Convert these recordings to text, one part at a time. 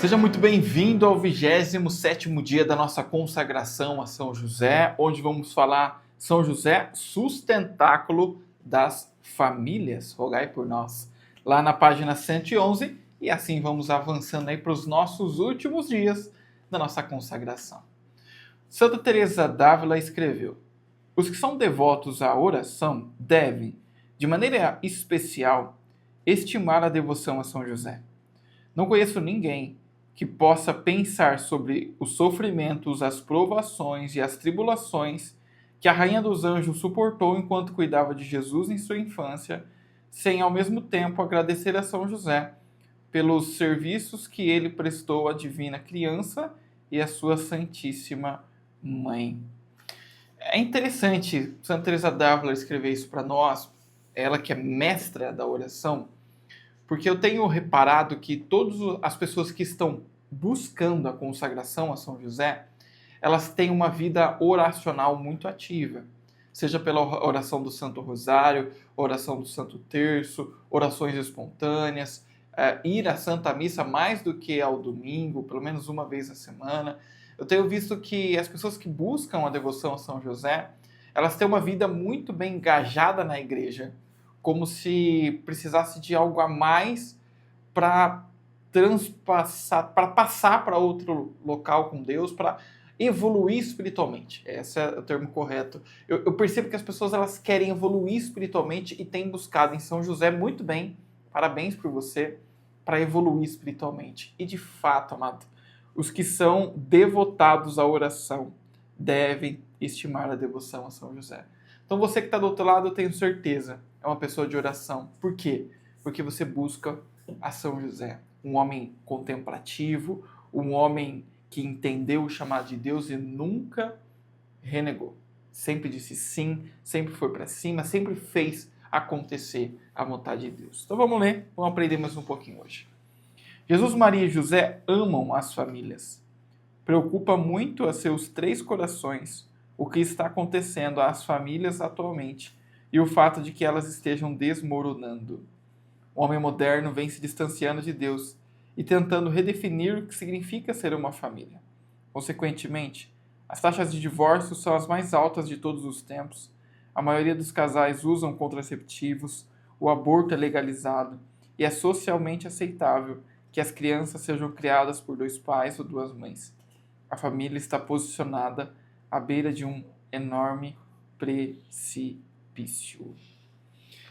Seja muito bem-vindo ao 27º dia da nossa consagração a São José, onde vamos falar São José, sustentáculo das famílias. Rogai por nós. Lá na página 111, e assim vamos avançando aí para os nossos últimos dias da nossa consagração. Santa Teresa d'Ávila escreveu: os que são devotos à oração devem, de maneira especial, estimar a devoção a São José. Não conheço ninguém que possa pensar sobre os sofrimentos, as provações e as tribulações que a Rainha dos Anjos suportou enquanto cuidava de Jesus em sua infância, sem ao mesmo tempo agradecer a São José pelos serviços que ele prestou à divina criança e à sua Santíssima Mãe. É interessante Santa Teresa d'Ávila escrever isso para nós, ela que é mestra da oração, porque eu tenho reparado que todas as pessoas que estão buscando a consagração a São José, elas têm uma vida oracional muito ativa. Seja pela oração do Santo Rosário, oração do Santo Terço, orações espontâneas, ir à Santa Missa mais do que ao domingo, pelo menos uma vez na semana. Eu tenho visto que as pessoas que buscam a devoção a São José, elas têm uma vida muito bem engajada na igreja, como se precisasse de algo a mais para passar para outro local com Deus, para evoluir espiritualmente. Esse é o termo correto. Eu percebo que as pessoas elas querem evoluir espiritualmente e têm buscado em São José muito bem. Parabéns por você, para evoluir espiritualmente. E de fato, amado, os que são devotados à oração devem estimar a devoção a São José. Então você que está do outro lado, eu tenho certeza, é uma pessoa de oração. Por quê? Porque você busca a São José, um homem contemplativo, um homem que entendeu o chamado de Deus e nunca renegou. Sempre disse sim, sempre foi para cima, sempre fez acontecer a vontade de Deus. Então vamos ler, vamos aprender mais um pouquinho hoje. Jesus, Maria e José amam as famílias. Preocupa muito a seus três corações o que está acontecendo às famílias atualmente e o fato de que elas estejam desmoronando. O homem moderno vem se distanciando de Deus e tentando redefinir o que significa ser uma família. Consequentemente, as taxas de divórcio são as mais altas de todos os tempos, a maioria dos casais usam contraceptivos, o aborto é legalizado e é socialmente aceitável que as crianças sejam criadas por dois pais ou duas mães. A família está posicionada à beira de um enorme precipício.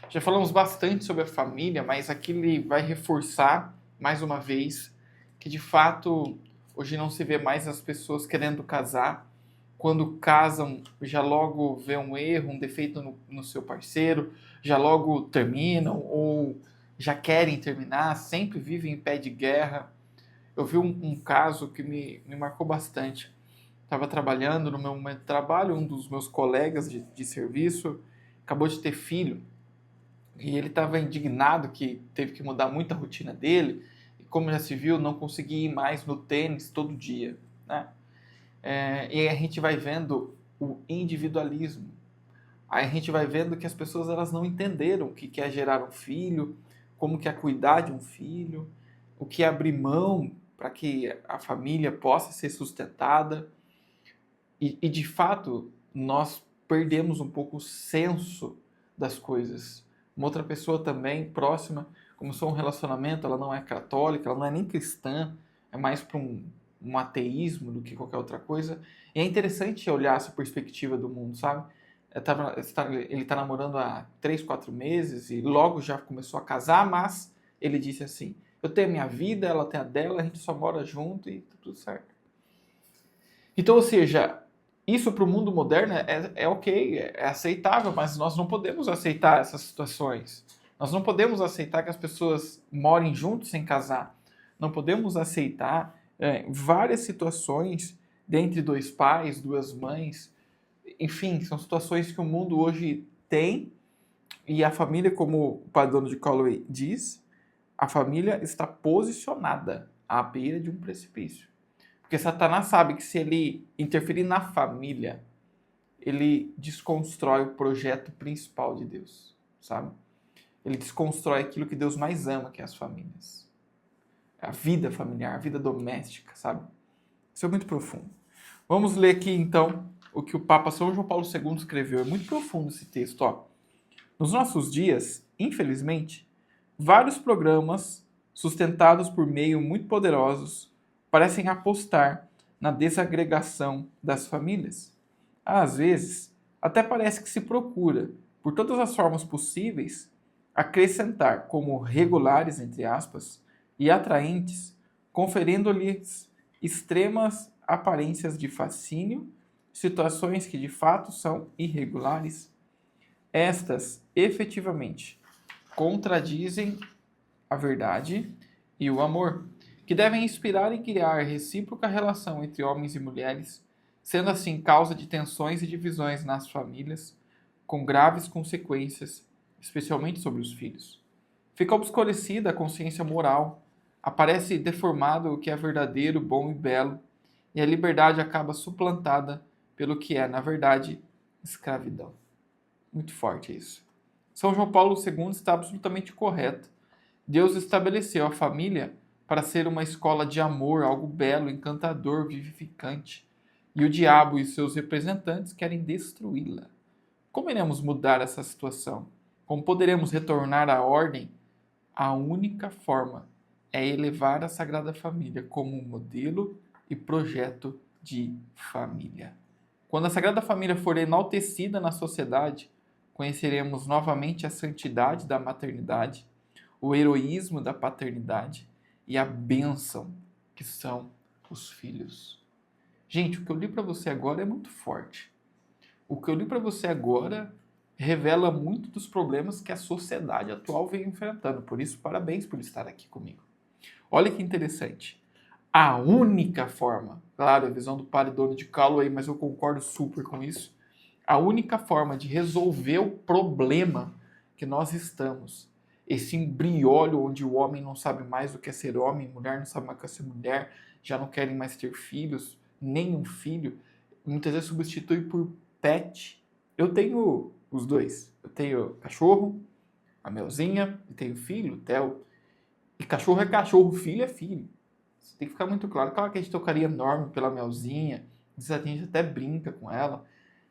Já falamos bastante sobre a família, mas aqui ele vai reforçar, mais uma vez, que de fato hoje não se vê mais as pessoas querendo casar. Quando casam, já logo vê um erro, um defeito no seu parceiro, já logo terminam ou já querem terminar, sempre vivem em pé de guerra. Eu vi um caso que me marcou bastante. Estava trabalhando no meu momento de trabalho, um dos meus colegas de serviço acabou de ter filho. E ele estava indignado que teve que mudar muito a rotina dele. E como já se viu, não conseguia ir mais no tênis todo dia, né? E aí a gente vai vendo o individualismo. Aí a gente vai vendo que as pessoas elas não entenderam o que é gerar um filho, como que é cuidar de um filho, o que é abrir mão para que a família possa ser sustentada. E de fato, nós perdemos um pouco o senso das coisas. Uma outra pessoa também próxima começou um relacionamento, ela não é católica, ela não é nem cristã, é mais para um ateísmo do que qualquer outra coisa. E é interessante olhar essa perspectiva do mundo, sabe? Ele está namorando há 3, 4 meses e logo já começou a casar, mas ele disse assim, eu tenho a minha vida, ela tem a dela, a gente só mora junto e tá tudo certo. Então, ou seja, isso para o mundo moderno é ok, é aceitável, mas nós não podemos aceitar essas situações. Nós não podemos aceitar que as pessoas morem juntos sem casar. Não podemos aceitar várias situações dentre dois pais, duas mães. Enfim, são situações que o mundo hoje tem e a família, como o padre Donald Calloway diz, a família está posicionada à beira de um precipício. Porque Satanás sabe que se ele interferir na família, ele desconstrói o projeto principal de Deus, sabe? Ele desconstrói aquilo que Deus mais ama, que é as famílias. a vida familiar, a vida doméstica, sabe? Isso é muito profundo. Vamos ler aqui, então, o que o Papa São João Paulo II escreveu. É muito profundo esse texto, ó. Nos nossos dias, infelizmente, vários programas sustentados por meios muito poderosos parecem apostar na desagregação das famílias. Às vezes, até parece que se procura, por todas as formas possíveis, acrescentar como regulares, entre aspas, e atraentes, conferindo-lhes extremas aparências de fascínio, situações que de fato são irregulares. Estas, efetivamente, contradizem a verdade e o amor, que devem inspirar e criar recíproca relação entre homens e mulheres, sendo assim causa de tensões e divisões nas famílias, com graves consequências, especialmente sobre os filhos. Fica obscurecida a consciência moral, aparece deformado o que é verdadeiro, bom e belo, e a liberdade acaba suplantada pelo que é, na verdade, escravidão. Muito forte isso. São João Paulo II está absolutamente correto. Deus estabeleceu a família para ser uma escola de amor, algo belo, encantador, vivificante. E o diabo e seus representantes querem destruí-la. Como iremos mudar essa situação? Como poderemos retornar à ordem? A única forma é elevar a Sagrada Família como um modelo e projeto de família. Quando a Sagrada Família for enaltecida na sociedade, conheceremos novamente a santidade da maternidade, o heroísmo da paternidade e a bênção que são os filhos. Gente, o que eu li para você agora é muito forte. O que eu li para você agora revela muito dos problemas que a sociedade atual vem enfrentando. Por isso, parabéns por estar aqui comigo. Olha que interessante. A única forma, claro, a visão do padre Donald Calloway, mas eu concordo super com isso, a única forma de resolver o problema que nós estamos, esse embriólio onde o homem não sabe mais o que é ser homem, mulher não sabe mais o que é ser mulher, já não querem mais ter filhos, nem um filho, muitas vezes substitui por pet. Eu tenho os dois. Eu tenho cachorro, a Melzinha, e tenho filho, o Theo. E cachorro é cachorro, filho é filho. Isso tem que ficar muito claro. Claro que a gente tem um carinho enorme pela Melzinha, às vezes a gente até brinca com ela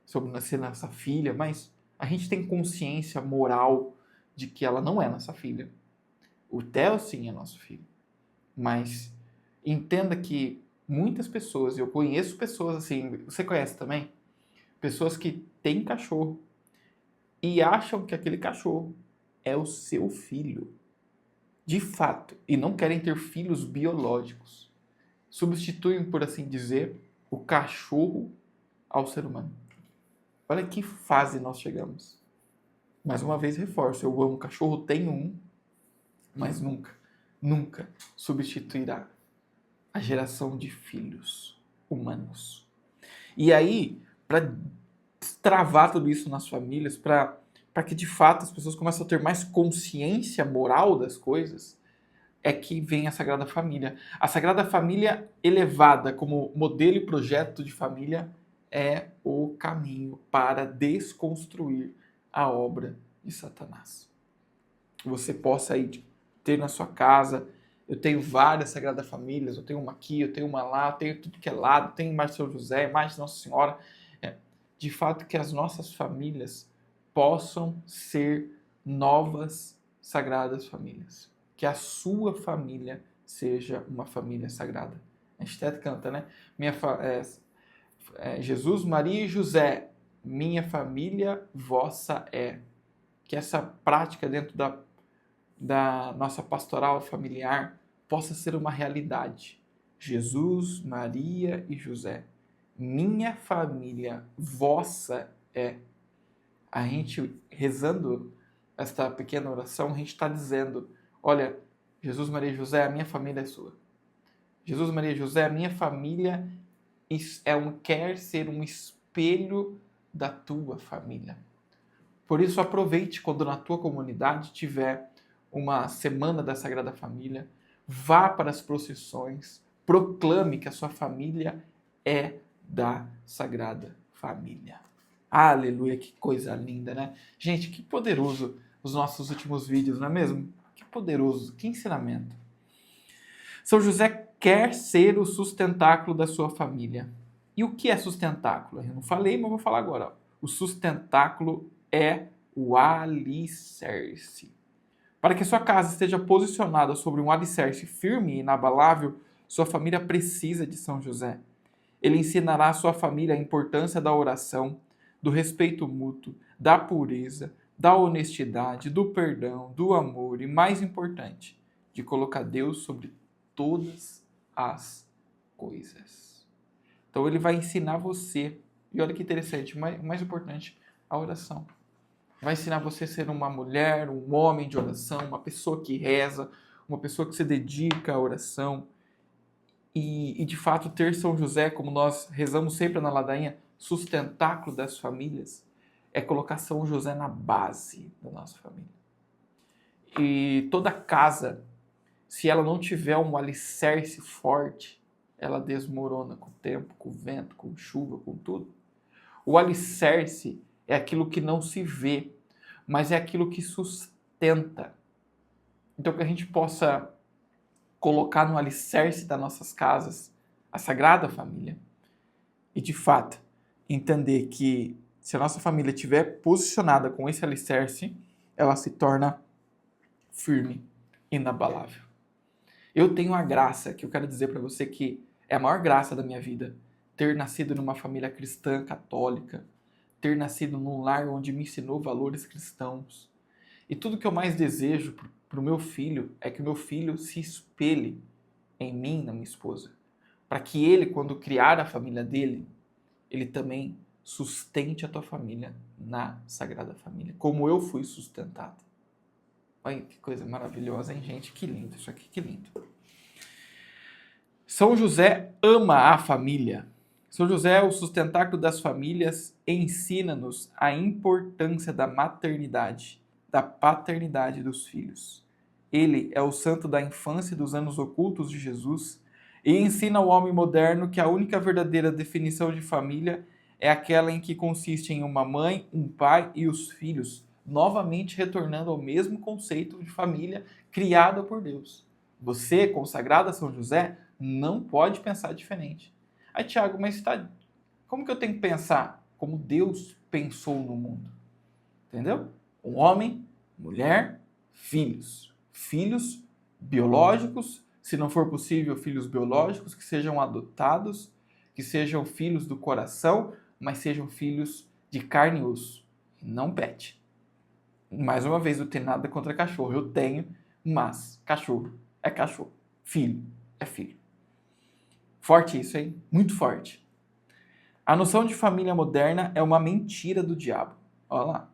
sobre nascer nossa filha, mas a gente tem consciência moral de que ela não é nossa filha. O Theo sim é nosso filho. Mas entenda que muitas pessoas, eu conheço pessoas assim, você conhece também? Pessoas que têm cachorro e acham que aquele cachorro é o seu filho. De fato, e não querem ter filhos biológicos. Substituem, por assim dizer, o cachorro ao ser humano. Olha que fase nós chegamos. Mais uma vez reforço, eu amo cachorro, tenho um, mas nunca, nunca substituirá a geração de filhos humanos. E aí, para travar tudo isso nas famílias, para que de fato as pessoas comecem a ter mais consciência moral das coisas, é que vem a Sagrada Família. A Sagrada Família elevada como modelo e projeto de família é o caminho para desconstruir a obra de Satanás. Você possa aí ter na sua casa, eu tenho várias Sagradas Famílias, eu tenho uma aqui, eu tenho uma lá, eu tenho tudo que é lado, tenho mais de São José, mais de Nossa Senhora. De fato que as nossas famílias possam ser novas Sagradas Famílias. Que a sua família seja uma família sagrada. A gente até canta, né? Jesus, Maria e José, minha família vossa é. Que essa prática dentro da nossa pastoral familiar possa ser uma realidade. Jesus, Maria e José, minha família vossa é. A gente rezando esta pequena oração, a gente está dizendo, olha, Jesus, Maria e José, a minha família é sua. Jesus, Maria e José, a minha família quer ser um espelho da tua família. Por isso, aproveite quando na tua comunidade tiver uma semana da Sagrada Família, vá para as procissões, proclame que a sua família é da Sagrada Família. Aleluia, que coisa linda, né? Gente, que poderoso os nossos últimos vídeos, não é mesmo? Que poderoso, que ensinamento. São José quer ser o sustentáculo da sua família. E o que é sustentáculo? Eu não falei, mas vou falar agora. Ó. O sustentáculo é o alicerce. Para que sua casa esteja posicionada sobre um alicerce firme e inabalável, sua família precisa de São José. Ele ensinará à sua família a importância da oração, do respeito mútuo, da pureza, da honestidade, do perdão, do amor e, mais importante, de colocar Deus sobre todas as coisas. Então ele vai ensinar você, e olha que interessante, o mais importante, a oração. Vai ensinar você a ser uma mulher, um homem de oração, uma pessoa que reza, uma pessoa que se dedica à oração. E de fato ter São José, como nós rezamos sempre na ladainha, sustentáculo das famílias, é colocar São José na base da nossa família. E toda casa, se ela não tiver um alicerce forte, ela desmorona com o tempo, com o vento, com chuva, com tudo. O alicerce é aquilo que não se vê, mas é aquilo que sustenta. Então que a gente possa colocar no alicerce das nossas casas a Sagrada Família e, de fato, entender que se a nossa família estiver posicionada com esse alicerce, ela se torna firme, inabalável. Eu tenho a graça, que eu quero dizer para você que é a maior graça da minha vida, ter nascido numa família cristã, católica, ter nascido num lar onde me ensinou valores cristãos. E tudo que eu mais desejo para o meu filho é que o meu filho se espelhe em mim, na minha esposa. Para que ele, quando criar a família dele, ele também sustente a tua família na Sagrada Família, como eu fui sustentado. Olha que coisa maravilhosa, hein, gente? Que lindo isso aqui, que lindo. São José ama a família. São José é o sustentáculo das famílias e ensina-nos a importância da maternidade, da paternidade dos filhos. Ele é o santo da infância e dos anos ocultos de Jesus e ensina ao homem moderno que a única verdadeira definição de família é aquela em que consiste em uma mãe, um pai e os filhos, novamente retornando ao mesmo conceito de família criada por Deus. Você, consagrado a São José, não pode pensar diferente. Aí, Tiago, mas como que eu tenho que pensar? Como Deus pensou no mundo. Entendeu? Um homem, mulher, filhos. Filhos biológicos, se não for possível, filhos biológicos, que sejam adotados, que sejam filhos do coração, mas sejam filhos de carne e osso, não pet. Mais uma vez, eu tenho nada contra cachorro. Eu tenho, mas cachorro é cachorro. Filho é filho. Forte isso, hein? Muito forte. A noção de família moderna é uma mentira do diabo. Olha lá.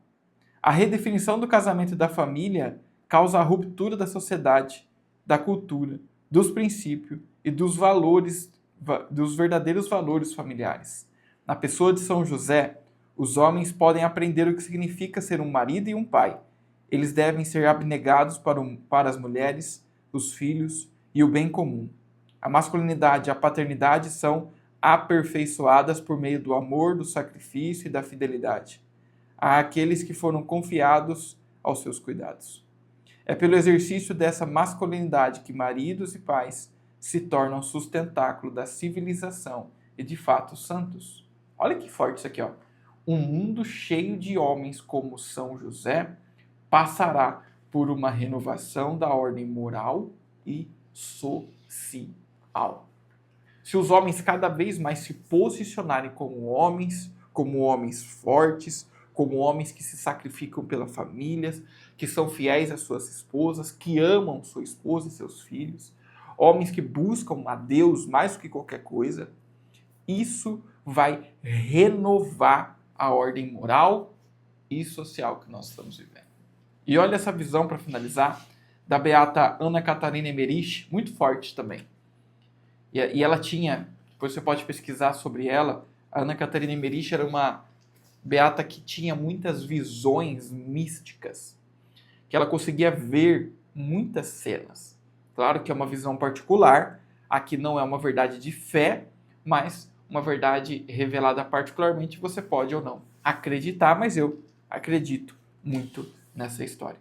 A redefinição do casamento e da família causa a ruptura da sociedade, da cultura, dos princípios e dos valores, dos verdadeiros valores familiares. Na pessoa de São José, os homens podem aprender o que significa ser um marido e um pai. Eles devem ser abnegados para as mulheres, os filhos e o bem comum. A masculinidade e a paternidade são aperfeiçoadas por meio do amor, do sacrifício e da fidelidade àqueles que foram confiados aos seus cuidados. É pelo exercício dessa masculinidade que maridos e pais se tornam sustentáculo da civilização e, de fato, santos. Olha que forte isso aqui, ó. Um mundo cheio de homens como São José passará por uma renovação da ordem moral e social. Se os homens cada vez mais se posicionarem como homens fortes, como homens que se sacrificam pela família, que são fiéis às suas esposas, que amam sua esposa e seus filhos, homens que buscam a Deus mais do que qualquer coisa, isso vai renovar a ordem moral e social que nós estamos vivendo. E olha essa visão, para finalizar, da beata Ana Catarina Emmerich, muito forte também. E ela tinha, depois você pode pesquisar sobre ela, a Ana Catarina Emmerich era uma beata que tinha muitas visões místicas, que ela conseguia ver muitas cenas. Claro que é uma visão particular, aqui não é uma verdade de fé, mas uma verdade revelada particularmente, você pode ou não acreditar, mas eu acredito muito nessa história.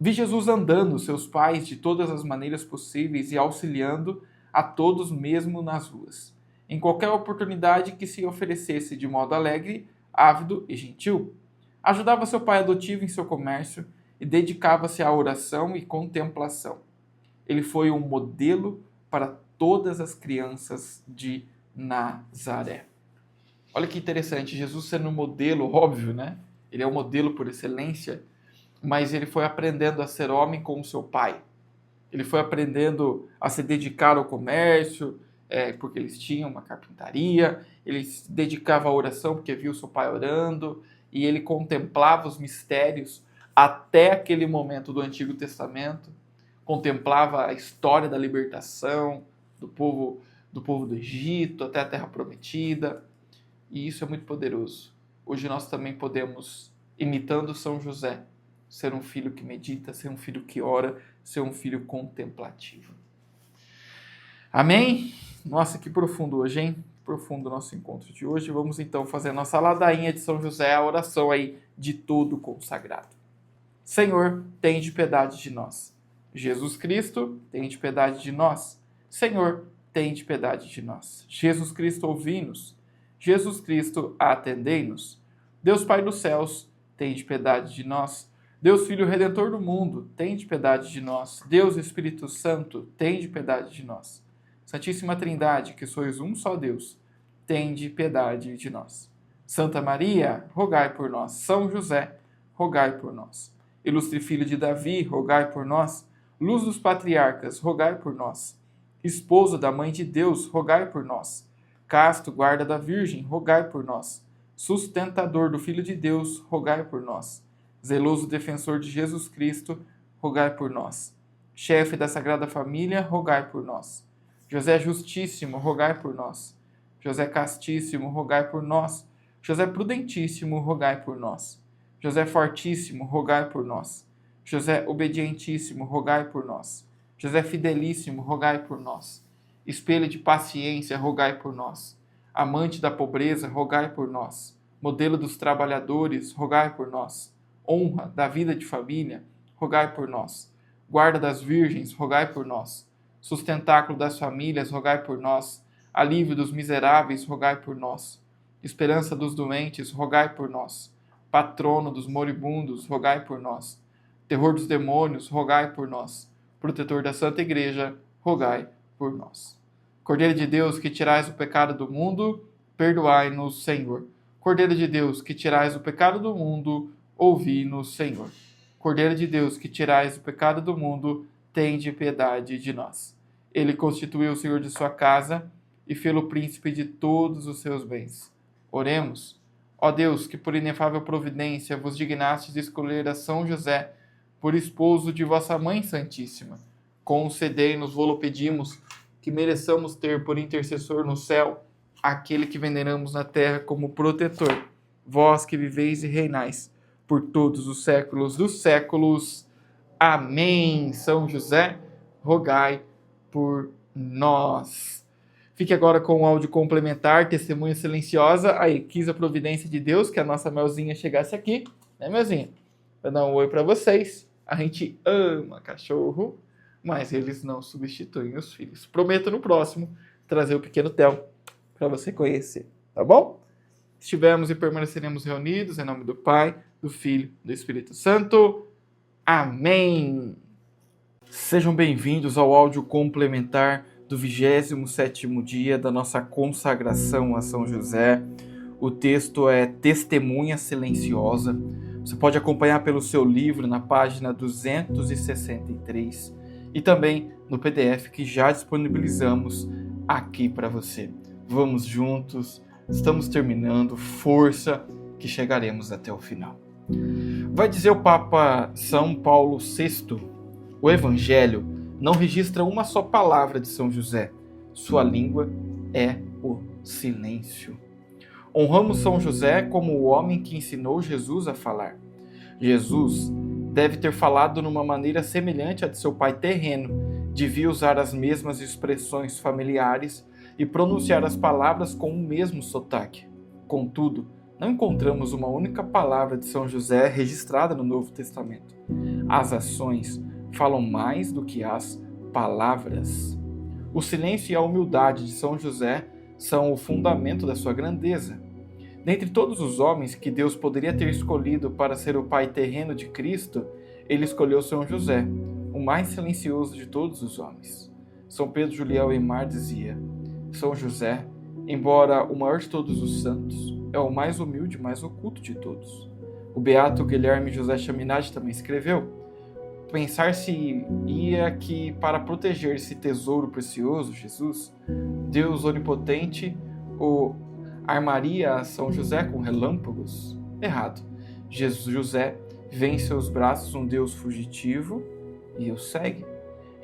Vi Jesus andando seus pais de todas as maneiras possíveis e auxiliando a todos mesmo nas ruas, em qualquer oportunidade que se oferecesse de modo alegre, ávido e gentil. Ajudava seu pai adotivo em seu comércio e dedicava-se à oração e contemplação. Ele foi um modelo para todas as crianças de Nazaré. Olha que interessante, Jesus sendo um modelo, óbvio, né? Ele é o modelo por excelência, mas ele foi aprendendo a ser homem como seu pai. Ele foi aprendendo a se dedicar ao comércio, porque eles tinham uma carpintaria, ele se dedicava à oração porque viu seu pai orando, e ele contemplava os mistérios até aquele momento do Antigo Testamento, contemplava a história da libertação do povo do Egito até a Terra Prometida, e isso é muito poderoso. Hoje nós também podemos, imitando São José, ser um filho que medita, ser um filho que ora, ser um filho contemplativo. Amém? Nossa, que profundo hoje, hein? Profundo o nosso encontro de hoje. Vamos então fazer a nossa ladainha de São José, a oração aí de todo consagrado. Senhor, tende piedade de nós. Jesus Cristo, tende piedade de nós. Senhor, tende piedade de nós. Jesus Cristo, ouvi-nos. Jesus Cristo, atendei-nos. Deus Pai dos céus, tende piedade de nós. Deus Filho Redentor do mundo, tende piedade de nós. Deus Espírito Santo, tende piedade de nós. Santíssima Trindade, que sois um só Deus, tende piedade de nós. Santa Maria, rogai por nós. São José, rogai por nós. Ilustre Filho de Davi, rogai por nós. Luz dos patriarcas, rogai por nós. Esposo da Mãe de Deus, rogai por nós. Casto guarda da Virgem, rogai por nós. Sustentador do Filho de Deus, rogai por nós. Zeloso defensor de Jesus Cristo, rogai por nós. Chefe da Sagrada Família, rogai por nós. José Justíssimo, rogai por nós. José Castíssimo, rogai por nós. José Prudentíssimo, rogai por nós. José Fortíssimo, rogai por nós. José Obedientíssimo, rogai por nós. José Fidelíssimo, rogai por nós. Espelho de paciência, rogai por nós. Amante da pobreza, rogai por nós. Modelo dos trabalhadores, rogai por nós. Honra da vida de família, rogai por nós. Guarda das virgens, rogai por nós. Sustentáculo das famílias, rogai por nós. Alívio dos miseráveis, rogai por nós. Esperança dos doentes, rogai por nós. Patrono dos moribundos, rogai por nós. Terror dos demônios, rogai por nós. Protetor da Santa Igreja, rogai por nós. Cordeiro de Deus, que tirais o pecado do mundo, perdoai-nos, Senhor. Cordeiro de Deus, que tirais o pecado do mundo, ouvi-nos, Senhor. Cordeiro de Deus, que tirais o pecado do mundo, tende piedade de nós. Ele constituiu o Senhor de sua casa e fê-lo príncipe de todos os seus bens. Oremos. Ó Deus, que por inefável providência vos dignastes escolher a São José por esposo de vossa Mãe Santíssima, concedei-nos, vô-lo pedimos, que mereçamos ter por intercessor no céu aquele que veneramos na terra como protetor, vós que viveis e reinais por todos os séculos dos séculos. Amém. São José, rogai por nós. Fique agora com o áudio complementar, testemunha silenciosa. Aí, quis a providência de Deus que a nossa Melzinha chegasse aqui, né, Melzinha? Para dar um oi para vocês. A gente ama cachorro, mas eles não substituem os filhos. Prometo no próximo trazer o pequeno Theo para você conhecer, tá bom? Estivemos e permaneceremos reunidos em nome do Pai, do Filho e do Espírito Santo. Amém! Sejam bem-vindos ao áudio complementar do 27º dia da nossa consagração a São José. O texto é Testemunha Silenciosa. Você pode acompanhar pelo seu livro na página 263 e também no PDF que já disponibilizamos aqui para você. Vamos juntos, estamos terminando, força que chegaremos até o final. Vai dizer o Papa São Paulo VI, o Evangelho não registra uma só palavra de São José. Sua língua é o silêncio. Honramos São José como o homem que ensinou Jesus a falar. Jesus deve ter falado numa maneira semelhante à de seu pai terreno, devia usar as mesmas expressões familiares e pronunciar as palavras com o mesmo sotaque. Contudo, não encontramos uma única palavra de São José registrada no Novo Testamento. As ações falam mais do que as palavras. O silêncio e a humildade de São José são o fundamento da sua grandeza. Dentre todos os homens que Deus poderia ter escolhido para ser o pai terreno de Cristo, ele escolheu São José, o mais silencioso de todos os homens. São Pedro Julião Eymar dizia: São José, embora o maior de todos os santos, é o mais humilde e mais oculto de todos. O beato Guilherme José Chaminade também escreveu: pensar-se-ia que, para proteger esse tesouro precioso, Jesus, Deus onipotente, o armaria a São José com relâmpagos? Errado. José vê em seus braços um Deus fugitivo e o segue.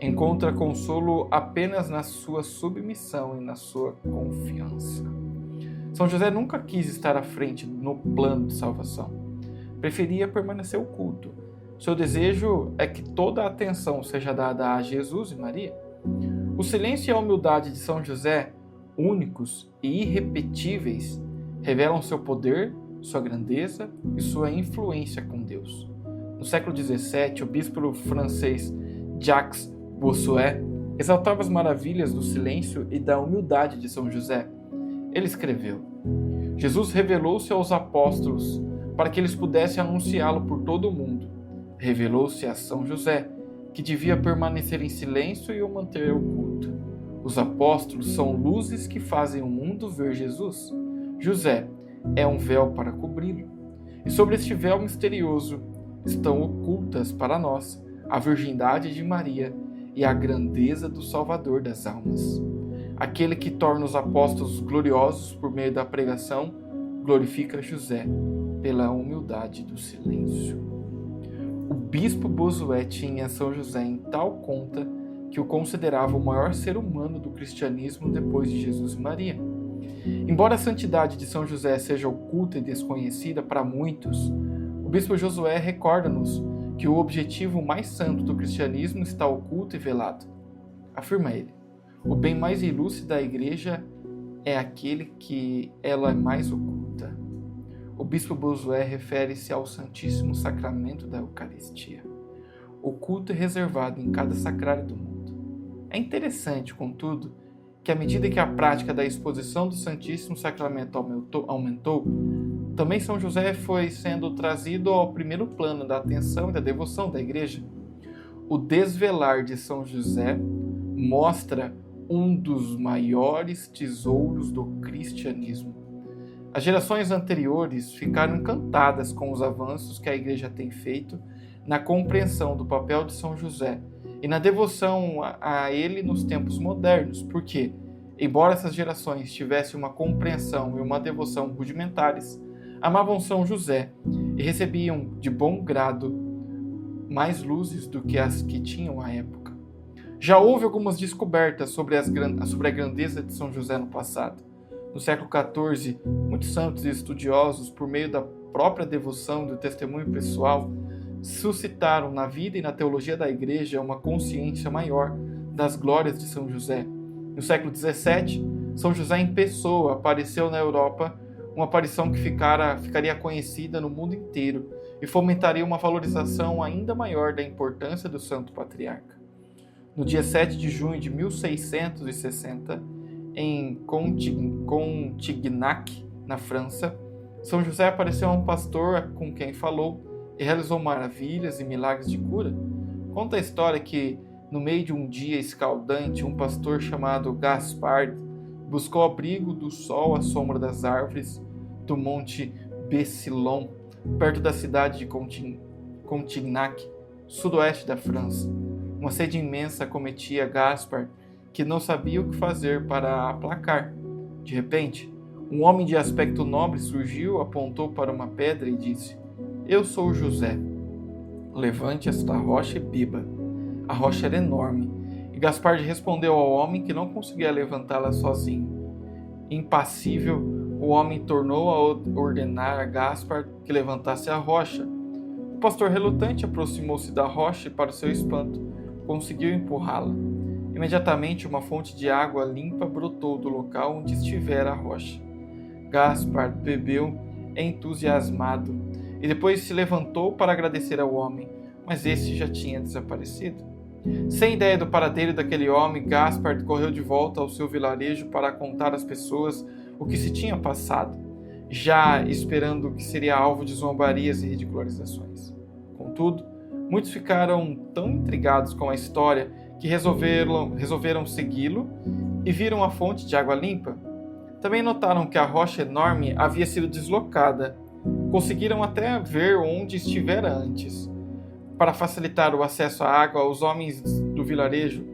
Encontra consolo apenas na sua submissão e na sua confiança. São José nunca quis estar à frente no plano de salvação. Preferia permanecer oculto. Seu desejo é que toda a atenção seja dada a Jesus e Maria. O silêncio e a humildade de São José, únicos e irrepetíveis, revelam seu poder, sua grandeza e sua influência com Deus. No século XVII, o bispo francês Jacques Bossuet exaltava as maravilhas do silêncio e da humildade de São José. Ele escreveu: Jesus revelou-se aos apóstolos para que eles pudessem anunciá-lo por todo o mundo. Revelou-se a São José, que devia permanecer em silêncio e o manter oculto. Os apóstolos são luzes que fazem o mundo ver Jesus. José é um véu para cobri-lo. E sobre este véu misterioso estão ocultas para nós a virgindade de Maria e a grandeza do Salvador das almas. Aquele que torna os apóstolos gloriosos por meio da pregação, glorifica José pela humildade do silêncio. O bispo Bossuet tinha São José em tal conta que o considerava o maior ser humano do cristianismo depois de Jesus e Maria. Embora a santidade de São José seja oculta e desconhecida para muitos, o bispo Josué recorda-nos que o objetivo mais santo do cristianismo está oculto e velado. Afirma ele: o bem mais ilustre da Igreja é aquele que ela é mais oculta. O bispo Bossuet refere-se ao Santíssimo Sacramento da Eucaristia, oculto e reservado em cada sacrário do mundo. É interessante, contudo, que à medida que a prática da exposição do Santíssimo Sacramento aumentou, também São José foi sendo trazido ao primeiro plano da atenção e da devoção da Igreja. O desvelar de São José mostra um dos maiores tesouros do cristianismo. As gerações anteriores ficaram encantadas com os avanços que a Igreja tem feito na compreensão do papel de São José e na devoção a ele nos tempos modernos, porque, embora essas gerações tivessem uma compreensão e uma devoção rudimentares, amavam São José e recebiam de bom grado mais luzes do que as que tinham à época. Já houve algumas descobertas sobre a grandeza de São José no passado. No século XIV, muitos santos e estudiosos, por meio da própria devoção e do testemunho pessoal, suscitaram na vida e na teologia da Igreja uma consciência maior das glórias de São José. No século XVII, São José em pessoa apareceu na Europa, uma aparição que ficaria conhecida no mundo inteiro e fomentaria uma valorização ainda maior da importância do Santo Patriarca. No dia 7 de junho de 1660, em Contignac, na França, São José apareceu a um pastor com quem falou e realizou maravilhas e milagres de cura. Conta a história que, no meio de um dia escaldante, um pastor chamado Gaspard buscou abrigo do sol à sombra das árvores do Monte Bessilon, perto da cidade de Contignac, sudoeste da França. Uma sede imensa acometia Gaspard, que não sabia o que fazer para a aplacar. De repente, um homem de aspecto nobre surgiu, apontou para uma pedra e disse: "Eu sou José. Levante esta rocha e beba." A rocha era enorme, e Gaspard respondeu ao homem que não conseguia levantá-la sozinho. Impassível, o homem tornou a ordenar a Gaspard que levantasse a rocha. O pastor relutante aproximou-se da rocha e, para o seu espanto, conseguiu empurrá-la. Imediatamente, uma fonte de água limpa brotou do local onde estivera a rocha. Gaspard bebeu entusiasmado, e depois se levantou para agradecer ao homem, mas esse já tinha desaparecido. Sem ideia do paradeiro daquele homem, Gaspard correu de volta ao seu vilarejo para contar às pessoas o que se tinha passado, já esperando que seria alvo de zombarias e ridicularizações. Contudo, muitos ficaram tão intrigados com a história que resolveram segui-lo e viram a fonte de água limpa. Também notaram que a rocha enorme havia sido deslocada. Conseguiram até ver onde estivera antes. Para facilitar o acesso à água, os homens do vilarejo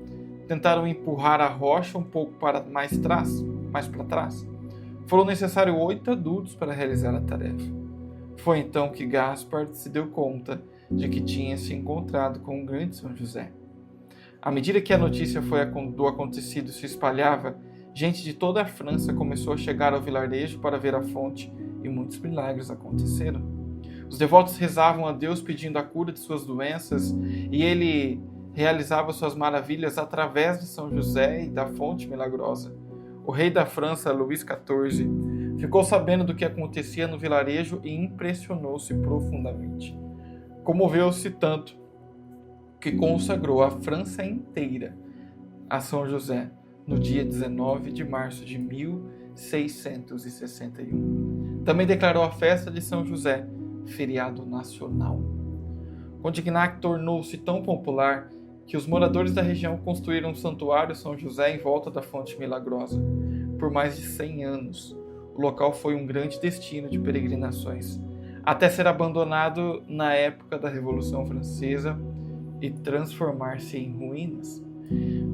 tentaram empurrar a rocha um pouco mais para trás. Foram necessários 8 adultos para realizar a tarefa. Foi então que Gaspard se deu conta de que tinha se encontrado com o grande São José. À medida que a notícia do acontecido se espalhava, gente de toda a França começou a chegar ao vilarejo para ver a fonte e muitos milagres aconteceram. Os devotos rezavam a Deus pedindo a cura de suas doenças e ele realizava suas maravilhas através de São José e da fonte milagrosa. O rei da França, Luís XIV, ficou sabendo do que acontecia no vilarejo e impressionou-se profundamente. Comoveu-se tanto que consagrou a França inteira a São José no dia 19 de março de 1661. Também declarou a festa de São José feriado nacional. Condignac tornou-se tão popular que os moradores da região construíram um santuário São José em volta da fonte milagrosa. Por mais de 100 anos, o local foi um grande destino de peregrinações, até ser abandonado na época da Revolução Francesa e transformar-se em ruínas.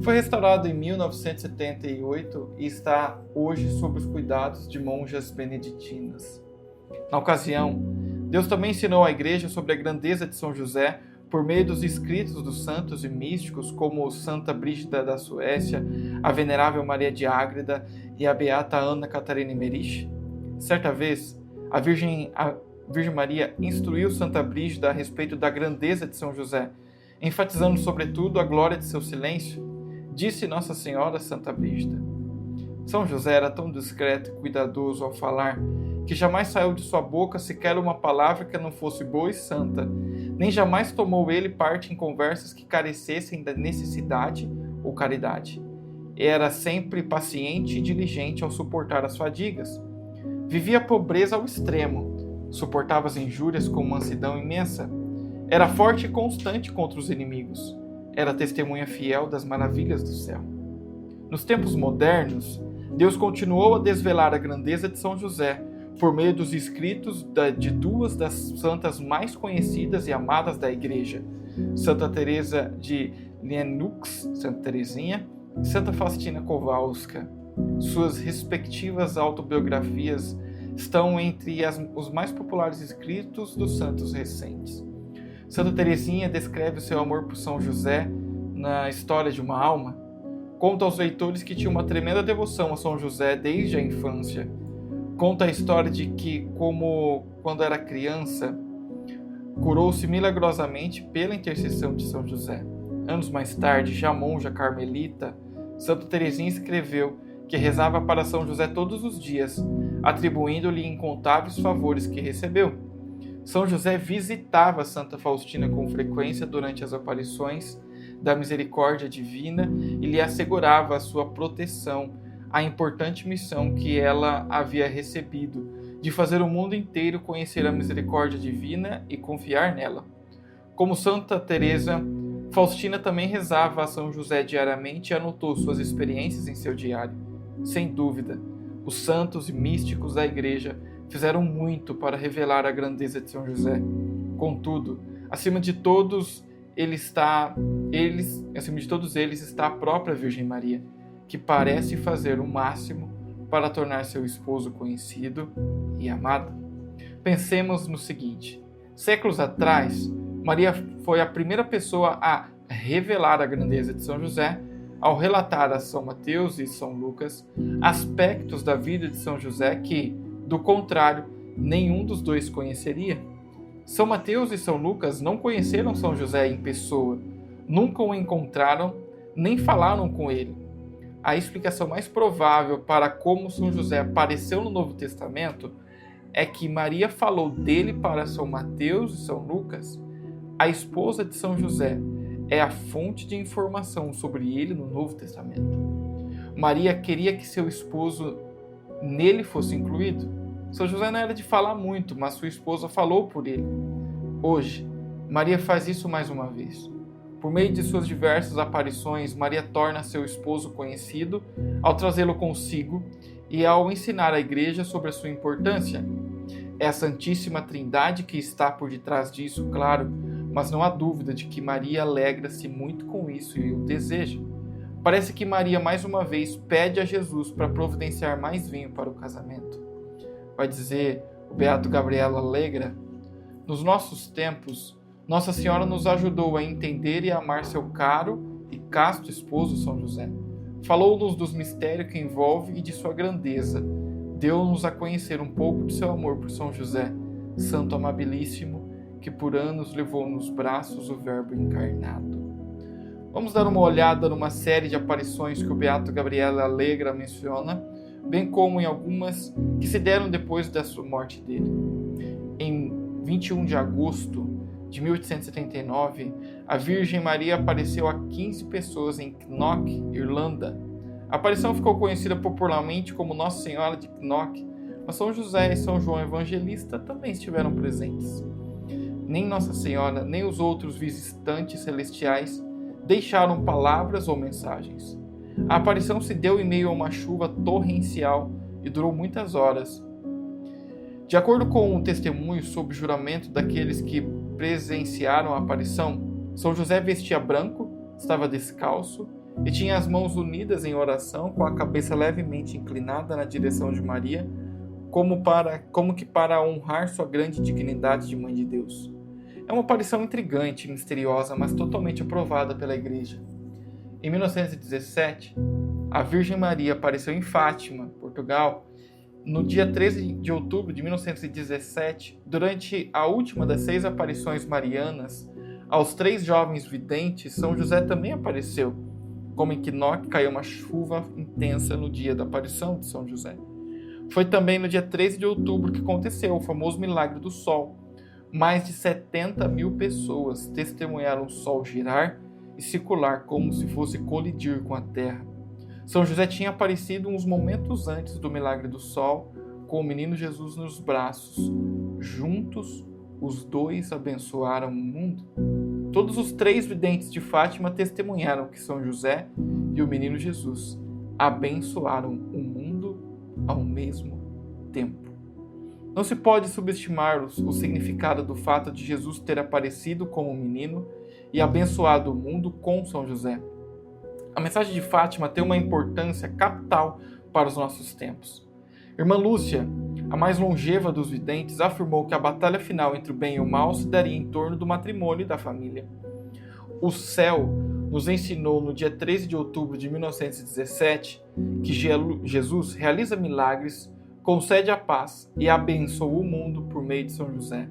Foi restaurado em 1978 e está hoje sob os cuidados de monjas beneditinas. Na ocasião, Deus também ensinou à Igreja sobre a grandeza de São José por meio dos escritos dos santos e místicos como Santa Brígida da Suécia, a Venerável Maria de Ágreda e a Beata Ana Catarina Emmerich. Certa vez, a Virgem Maria instruiu Santa Brígida a respeito da grandeza de São José, enfatizando sobretudo a glória de seu silêncio. Disse Nossa Senhora a Santa Brígida: São José era tão discreto e cuidadoso ao falar que jamais saiu de sua boca sequer uma palavra que não fosse boa e santa, nem jamais tomou ele parte em conversas que carecessem da necessidade ou caridade. Era sempre paciente e diligente ao suportar as fadigas. Vivia a pobreza ao extremo, suportava as injúrias com mansidão imensa. Era forte e constante contra os inimigos. Era testemunha fiel das maravilhas do céu. Nos tempos modernos, Deus continuou a desvelar a grandeza de São José por meio dos escritos de duas das santas mais conhecidas e amadas da Igreja, Santa Teresa de Lisieux, Santa Teresinha, e Santa Faustina Kowalska. Suas respectivas autobiografias estão entre os mais populares escritos dos santos recentes. Santa Teresinha descreve o seu amor por São José na História de uma Alma. Conta aos leitores que tinha uma tremenda devoção a São José desde a infância. Conta a história de que, como quando era criança, curou-se milagrosamente pela intercessão de São José. Anos mais tarde, já monja carmelita, Santa Teresinha escreveu que rezava para São José todos os dias, atribuindo-lhe incontáveis favores que recebeu. São José visitava Santa Faustina com frequência durante as aparições da misericórdia divina e lhe assegurava a sua proteção, a importante missão que ela havia recebido de fazer o mundo inteiro conhecer a misericórdia divina e confiar nela. Como Santa Teresa, Faustina também rezava a São José diariamente e anotou suas experiências em seu diário. Sem dúvida, os santos e místicos da Igreja fizeram muito para revelar a grandeza de São José. Contudo, acima de todos eles está a própria Virgem Maria, que parece fazer o máximo para tornar seu esposo conhecido e amado. Pensemos no seguinte: séculos atrás, Maria foi a primeira pessoa a revelar a grandeza de São José ao relatar a São Mateus e São Lucas aspectos da vida de São José que, do contrário, nenhum dos dois conheceria. São Mateus e São Lucas não conheceram São José em pessoa, nunca o encontraram, nem falaram com ele. A explicação mais provável para como São José apareceu no Novo Testamento é que Maria falou dele para São Mateus e São Lucas. A esposa de São José é a fonte de informação sobre ele no Novo Testamento. Maria queria que seu esposo nele fosse incluído. São José não era de falar muito, mas sua esposa falou por ele. Hoje, Maria faz isso mais uma vez. Por meio de suas diversas aparições, Maria torna seu esposo conhecido ao trazê-lo consigo e ao ensinar à igreja sobre a sua importância. É a Santíssima Trindade que está por detrás disso, claro, mas não há dúvida de que Maria alegra-se muito com isso e o deseja. Parece que Maria mais uma vez pede a Jesus para providenciar mais vinho para o casamento. Vai dizer o beato Gabriel Alegra: nos nossos tempos, Nossa Senhora nos ajudou a entender e a amar seu caro e casto esposo São José. Falou-nos dos mistérios que envolve e de sua grandeza. Deu-nos a conhecer um pouco de seu amor por São José, santo amabilíssimo, que por anos levou nos braços o Verbo encarnado. Vamos dar uma olhada numa série de aparições que o beato Gabriel Alegra menciona, bem como em algumas que se deram depois da sua morte dele. Em 21 de agosto de 1879, a Virgem Maria apareceu a 15 pessoas em Knock, Irlanda. A aparição ficou conhecida popularmente como Nossa Senhora de Knock, mas São José e São João Evangelista também estiveram presentes. Nem Nossa Senhora, nem os outros visitantes celestiais deixaram palavras ou mensagens. A aparição se deu em meio a uma chuva torrencial e durou muitas horas. De acordo com um testemunho sob juramento daqueles que presenciaram a aparição, São José vestia branco, estava descalço e tinha as mãos unidas em oração, com a cabeça levemente inclinada na direção de Maria, como que para honrar sua grande dignidade de Mãe de Deus. É uma aparição intrigante e misteriosa, mas totalmente aprovada pela Igreja. Em 1917, a Virgem Maria apareceu em Fátima, Portugal, no dia 13 de outubro de 1917, durante a última das 6 aparições marianas, aos 3 jovens videntes, São José também apareceu, como em Knock caiu uma chuva intensa no dia da aparição de São José. Foi também no dia 13 de outubro que aconteceu o famoso milagre do Sol. Mais de 70 mil pessoas testemunharam o Sol girar e circular como se fosse colidir com a Terra. São José tinha aparecido uns momentos antes do milagre do Sol, com o menino Jesus nos braços. Juntos, os dois abençoaram o mundo. Todos os 3 videntes de Fátima testemunharam que São José e o menino Jesus abençoaram o mundo ao mesmo tempo. Não se pode subestimar o significado do fato de Jesus ter aparecido como menino e abençoado o mundo com São José. A mensagem de Fátima tem uma importância capital para os nossos tempos. Irmã Lúcia, a mais longeva dos videntes, afirmou que a batalha final entre o bem e o mal se daria em torno do matrimônio e da família. O céu nos ensinou no dia 13 de outubro de 1917 que Jesus realiza milagres, concede a paz e abençoa o mundo por meio de São José.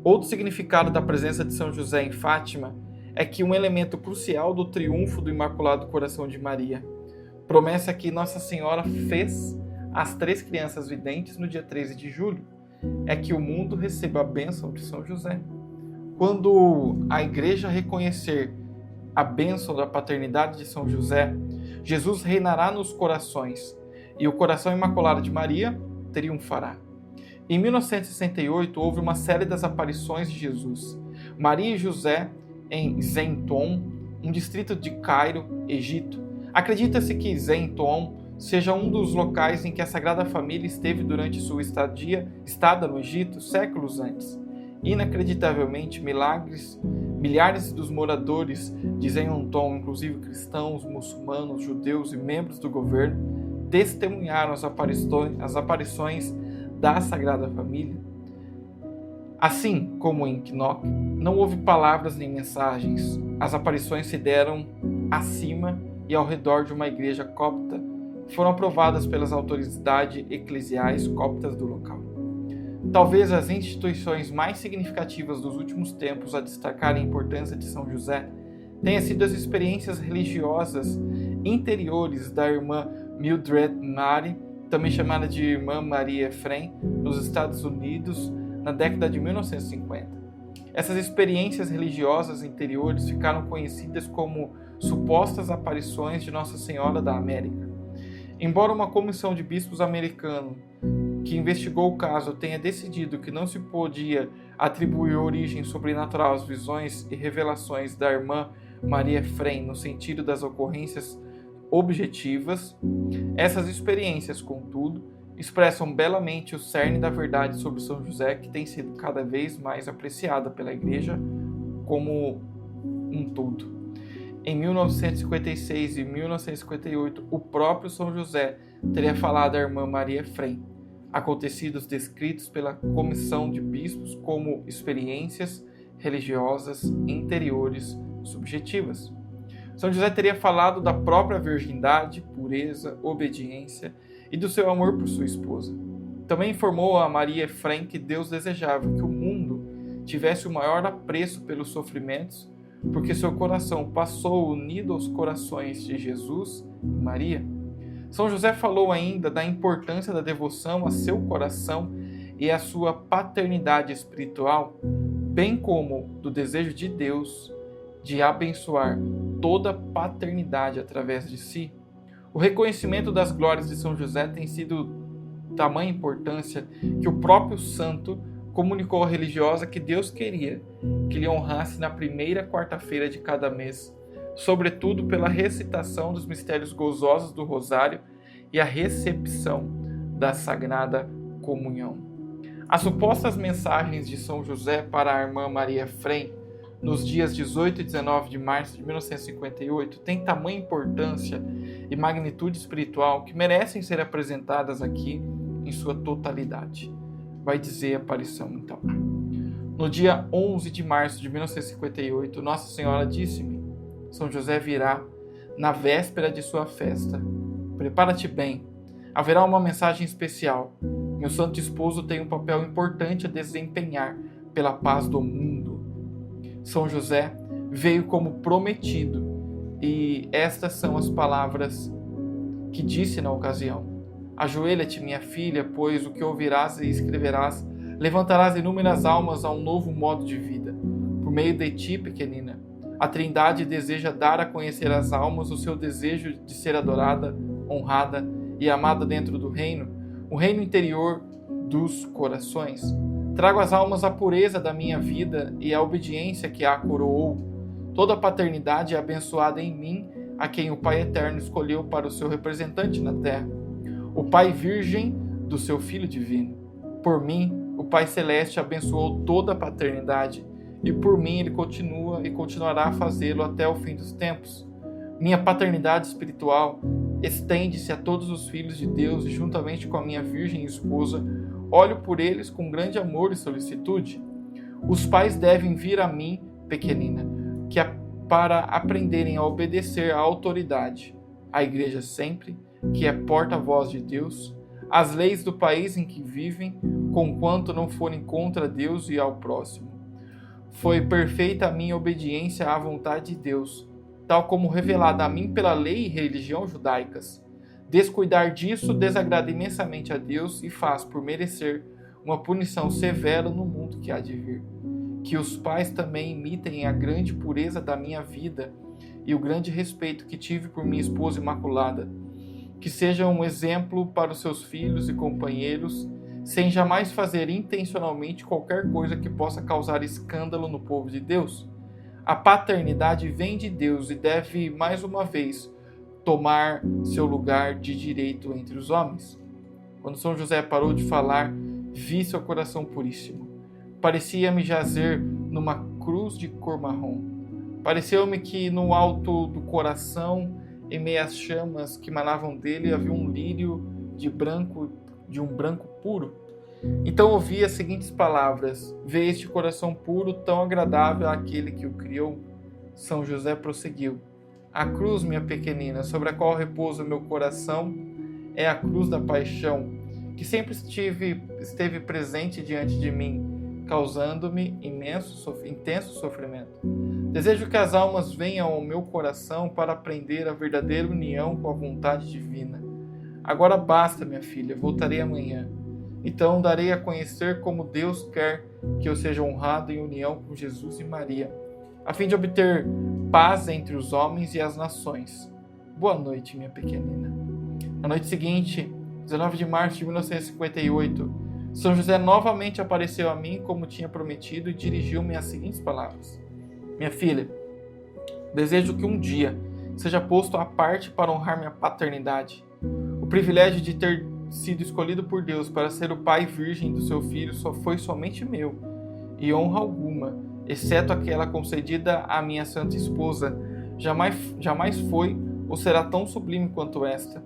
Outro significado da presença de São José em Fátima é que um elemento crucial do triunfo do Imaculado Coração de Maria, promessa que Nossa Senhora fez às 3 crianças videntes no dia 13 de julho, é que o mundo receba a bênção de São José. Quando a Igreja reconhecer a bênção da paternidade de São José, Jesus reinará nos corações e o coração imaculado de Maria triunfará. Em 1968, houve uma série das aparições de Jesus. Maria e José em Zenton, um distrito de Cairo, Egito. Acredita-se que Zenton seja um dos locais em que a Sagrada Família esteve durante sua estada no Egito séculos antes. Inacreditavelmente, milhares dos moradores de Zenton, inclusive cristãos, muçulmanos, judeus e membros do governo, testemunharam as aparições da Sagrada Família. Assim como em Knock, não houve palavras nem mensagens. As aparições se deram acima e ao redor de uma igreja copta. Foram aprovadas pelas autoridades eclesiais coptas do local. Talvez as instituições mais significativas dos últimos tempos a destacarem a importância de São José tenham sido as experiências religiosas interiores da irmã Mildred Mary, também chamada de Irmã Maria Efraim, nos Estados Unidos, na década de 1950. Essas experiências religiosas interiores ficaram conhecidas como supostas aparições de Nossa Senhora da América. Embora uma comissão de bispos americano que investigou o caso tenha decidido que não se podia atribuir origem sobrenatural às visões e revelações da Irmã Maria Efraim no sentido das ocorrências objetivas, essas experiências, contudo, expressam belamente o cerne da verdade sobre São José, que tem sido cada vez mais apreciada pela Igreja como um todo. Em 1956 e 1958, o próprio São José teria falado à Irmã Maria Efraim, acontecidos descritos pela comissão de bispos como experiências religiosas interiores subjetivas. São José teria falado da própria virgindade, pureza, obediência e do seu amor por sua esposa. Também informou a Maria Efraim que Deus desejava que o mundo tivesse o maior apreço pelos sofrimentos, porque seu coração passou unido aos corações de Jesus e Maria. São José falou ainda da importância da devoção a seu coração e a sua paternidade espiritual, bem como do desejo de Deus de abençoar toda a paternidade através de si. O reconhecimento das glórias de São José tem sido de tamanha importância que o próprio santo comunicou à religiosa que Deus queria que lhe honrasse na primeira quarta-feira de cada mês, sobretudo pela recitação dos mistérios gozosos do Rosário e a recepção da Sagrada Comunhão. As supostas mensagens de São José para a Irmã Maria Efraim nos dias 18 e 19 de março de 1958 têm tamanha importância e magnitude espiritual que merecem ser apresentadas aqui em sua totalidade. Vai dizer a aparição então. No dia 11 de março de 1958, Nossa Senhora disse-me: São José virá na véspera de sua festa. Prepara-te bem, haverá uma mensagem especial. Meu santo esposo tem um papel importante a desempenhar pela paz do mundo. São José veio como prometido e estas são as palavras que disse na ocasião: Ajoelha-te, minha filha, pois o que ouvirás e escreverás levantarás inúmeras almas a um novo modo de vida. Por meio de ti, pequenina, a Trindade deseja dar a conhecer às almas o seu desejo de ser adorada, honrada e amada dentro do reino, o reino interior dos corações. Trago às almas a pureza da minha vida e a obediência que a coroou. Toda a paternidade é abençoada em mim, a quem o Pai Eterno escolheu para o seu representante na terra, o Pai Virgem do seu Filho Divino. Por mim, o Pai Celeste abençoou toda a paternidade, e por mim ele continua e continuará a fazê-lo até o fim dos tempos. Minha paternidade espiritual estende-se a todos os filhos de Deus e, juntamente com a minha virgem esposa, olho por eles com grande amor e solicitude. Os pais devem vir a mim, pequenina, para aprenderem a obedecer à autoridade, à Igreja sempre, que é porta-voz de Deus, às leis do país em que vivem, conquanto não forem contra Deus e ao próximo. Foi perfeita a minha obediência à vontade de Deus, tal como revelada a mim pela lei e religião judaicas. Descuidar disso desagrada imensamente a Deus e faz por merecer uma punição severa no mundo que há de vir. Que os pais também imitem a grande pureza da minha vida e o grande respeito que tive por minha esposa imaculada. Que sejam um exemplo para os seus filhos e companheiros, sem jamais fazer intencionalmente qualquer coisa que possa causar escândalo no povo de Deus. A paternidade vem de Deus e deve, mais uma vez, tomar seu lugar de direito entre os homens. Quando São José parou de falar, vi seu coração puríssimo. Parecia-me jazer numa cruz de cor marrom. Pareceu-me que no alto do coração, em meio às chamas que emanavam dele, havia um lírio de um branco puro. Então ouvi as seguintes palavras: vê este coração puro, tão agradável àquele que o criou. São José prosseguiu: a cruz, minha pequenina, sobre a qual repousa o meu coração, é a cruz da paixão, que sempre esteve presente diante de mim, causando-me intenso sofrimento. Desejo que as almas venham ao meu coração para aprender a verdadeira união com a vontade divina. Agora basta, minha filha, voltarei amanhã. Então darei a conhecer como Deus quer que eu seja honrado em união com Jesus e Maria, a fim de obter paz entre os homens e as nações. Boa noite, minha pequenina. Na noite seguinte, 19 de março de 1958, São José novamente apareceu a mim como tinha prometido e dirigiu-me as seguintes palavras: Minha filha, desejo que um dia seja posto à parte para honrar minha paternidade. O privilégio de ter sido escolhido por Deus para ser o pai virgem do seu filho só foi somente meu, e honra alguma, exceto aquela concedida à minha santa esposa, jamais foi ou será tão sublime quanto esta.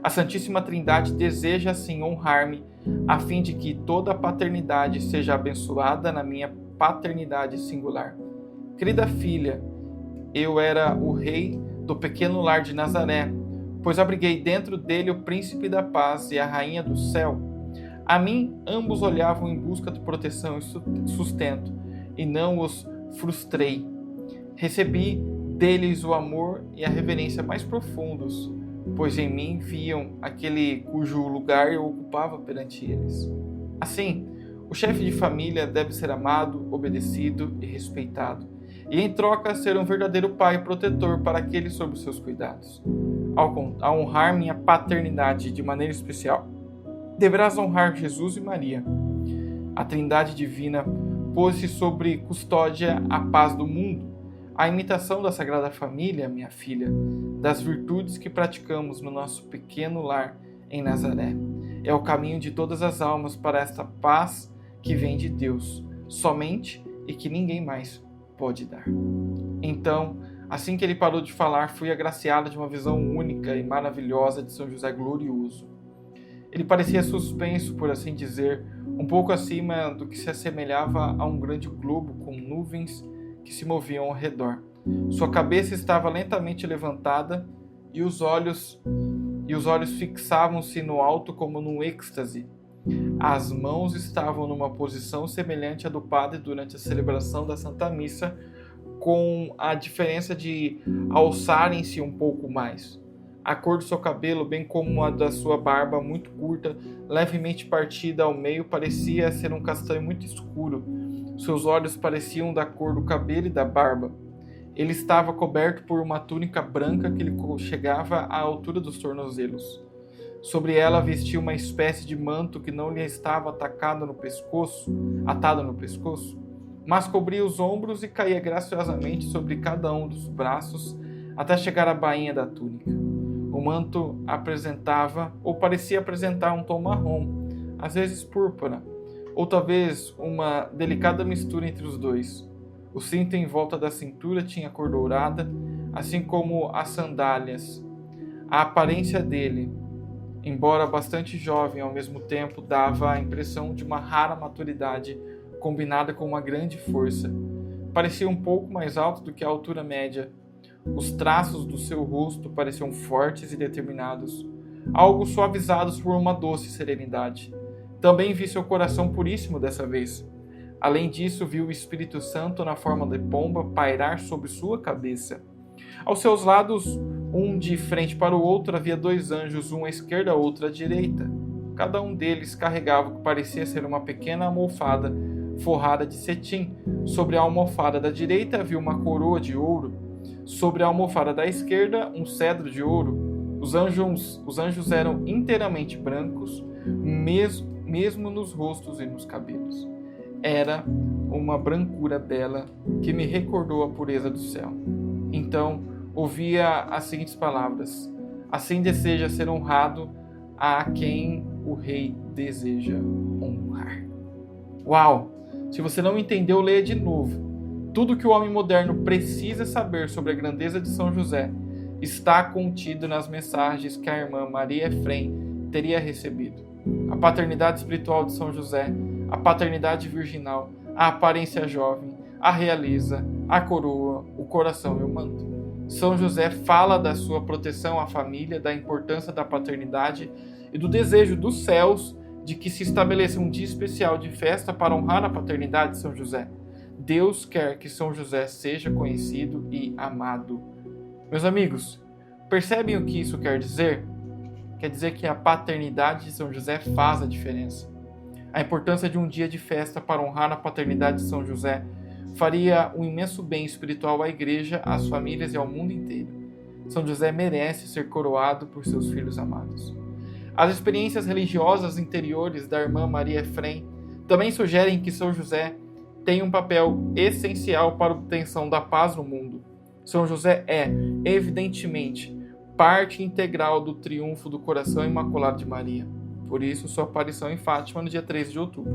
A Santíssima Trindade deseja assim honrar-me, a fim de que toda a paternidade seja abençoada na minha paternidade singular. Querida filha, eu era o rei do pequeno lar de Nazaré, pois abriguei dentro dele o príncipe da paz e a rainha do céu. A mim ambos olhavam em busca de proteção e sustento, e não os frustrei. Recebi deles o amor e a reverência mais profundos, pois em mim viam aquele cujo lugar eu ocupava perante eles. Assim, o chefe de família deve ser amado, obedecido e respeitado, e em troca ser um verdadeiro pai e protetor para aqueles sob os seus cuidados. Ao honrar minha paternidade de maneira especial, deverás honrar Jesus e Maria. A Trindade Divina pôs-se sobre custódia a paz do mundo, a imitação da Sagrada Família, minha filha, das virtudes que praticamos no nosso pequeno lar em Nazaré. É o caminho de todas as almas para esta paz que vem de Deus, somente, e que ninguém mais pode dar. Então, assim que ele parou de falar, fui agraciada de uma visão única e maravilhosa de São José glorioso. Ele parecia suspenso, por assim dizer, um pouco acima do que se assemelhava a um grande globo com nuvens que se moviam ao redor. Sua cabeça estava lentamente levantada e os olhos fixavam-se no alto como num êxtase. As mãos estavam numa posição semelhante à do padre durante a celebração da Santa Missa, com a diferença de alçarem-se um pouco mais. A cor do seu cabelo, bem como a da sua barba muito curta, levemente partida ao meio, parecia ser um castanho muito escuro. Seus olhos pareciam da cor do cabelo e da barba. Ele estava coberto por uma túnica branca que lhe chegava à altura dos tornozelos. Sobre ela vestia uma espécie de manto que não lhe estava atado no pescoço, mas cobria os ombros e caía graciosamente sobre cada um dos braços até chegar à bainha da túnica. O manto apresentava, ou parecia apresentar, um tom marrom, às vezes púrpura, ou talvez uma delicada mistura entre os dois. O cinto em volta da cintura tinha cor dourada, assim como as sandálias. A aparência dele, embora bastante jovem ao mesmo tempo, dava a impressão de uma rara maturidade combinada com uma grande força. Parecia um pouco mais alto do que a altura média. Os traços do seu rosto pareciam fortes e determinados, algo suavizados por uma doce serenidade. Também vi seu coração puríssimo dessa vez. Além disso, vi o Espírito Santo na forma de pomba pairar sobre sua cabeça. Aos seus lados, um de frente para o outro, havia dois anjos, um à esquerda, outro à direita. Cada um deles carregava o que parecia ser uma pequena almofada forrada de cetim. Sobre a almofada da direita havia uma coroa de ouro. Sobre a almofada da esquerda, um cedro de ouro. Os anjos eram inteiramente brancos, mesmo nos rostos e nos cabelos. Era uma brancura bela que me recordou a pureza do céu. Então, ouvia as seguintes palavras: assim deseja ser honrado a quem o rei deseja honrar. Uau! Se você não entendeu, leia de novo. Tudo que o homem moderno precisa saber sobre a grandeza de São José está contido nas mensagens que a irmã Maria Efrem teria recebido. A paternidade espiritual de São José, a paternidade virginal, a aparência jovem, a realeza, a coroa, o coração e o manto. São José fala da sua proteção à família, da importância da paternidade e do desejo dos céus de que se estabeleça um dia especial de festa para honrar a paternidade de São José. Deus quer que São José seja conhecido e amado. Meus amigos, percebem o que isso quer dizer? quer dizer que a paternidade de São José faz a diferença. A importância de um dia de festa para honrar a paternidade de São José faria um imenso bem espiritual à Igreja, às famílias e ao mundo inteiro. São José merece ser coroado por seus filhos amados. As experiências religiosas interiores da irmã Maria Efrem também sugerem que São José tem um papel essencial para a obtenção da paz no mundo. São José é, evidentemente, parte integral do triunfo do coração imaculado de Maria. Por isso, sua aparição em Fátima no dia 13 de outubro.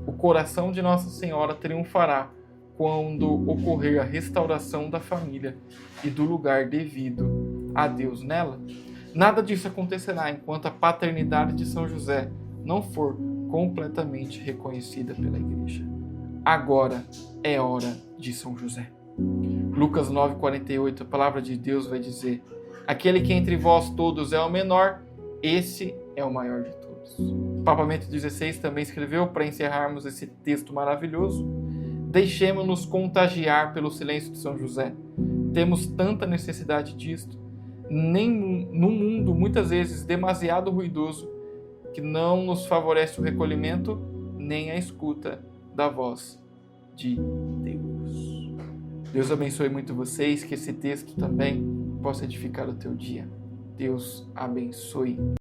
O coração de Nossa Senhora triunfará quando ocorrer a restauração da família e do lugar devido a Deus nela. Nada disso acontecerá enquanto a paternidade de São José não for completamente reconhecida pela Igreja. Agora é hora de São José. Lucas 9,48, a palavra de Deus vai dizer: aquele que entre vós todos é o menor, esse é o maior de todos. O Papa Bento XVI também escreveu, para encerrarmos esse texto maravilhoso: deixemo-nos contagiar pelo silêncio de São José. Temos tanta necessidade disto, num mundo muitas vezes demasiado ruidoso, que não nos favorece o recolhimento nem a escuta da voz de Deus. Deus abençoe muito vocês, que esse texto também possa edificar o teu dia. Deus abençoe.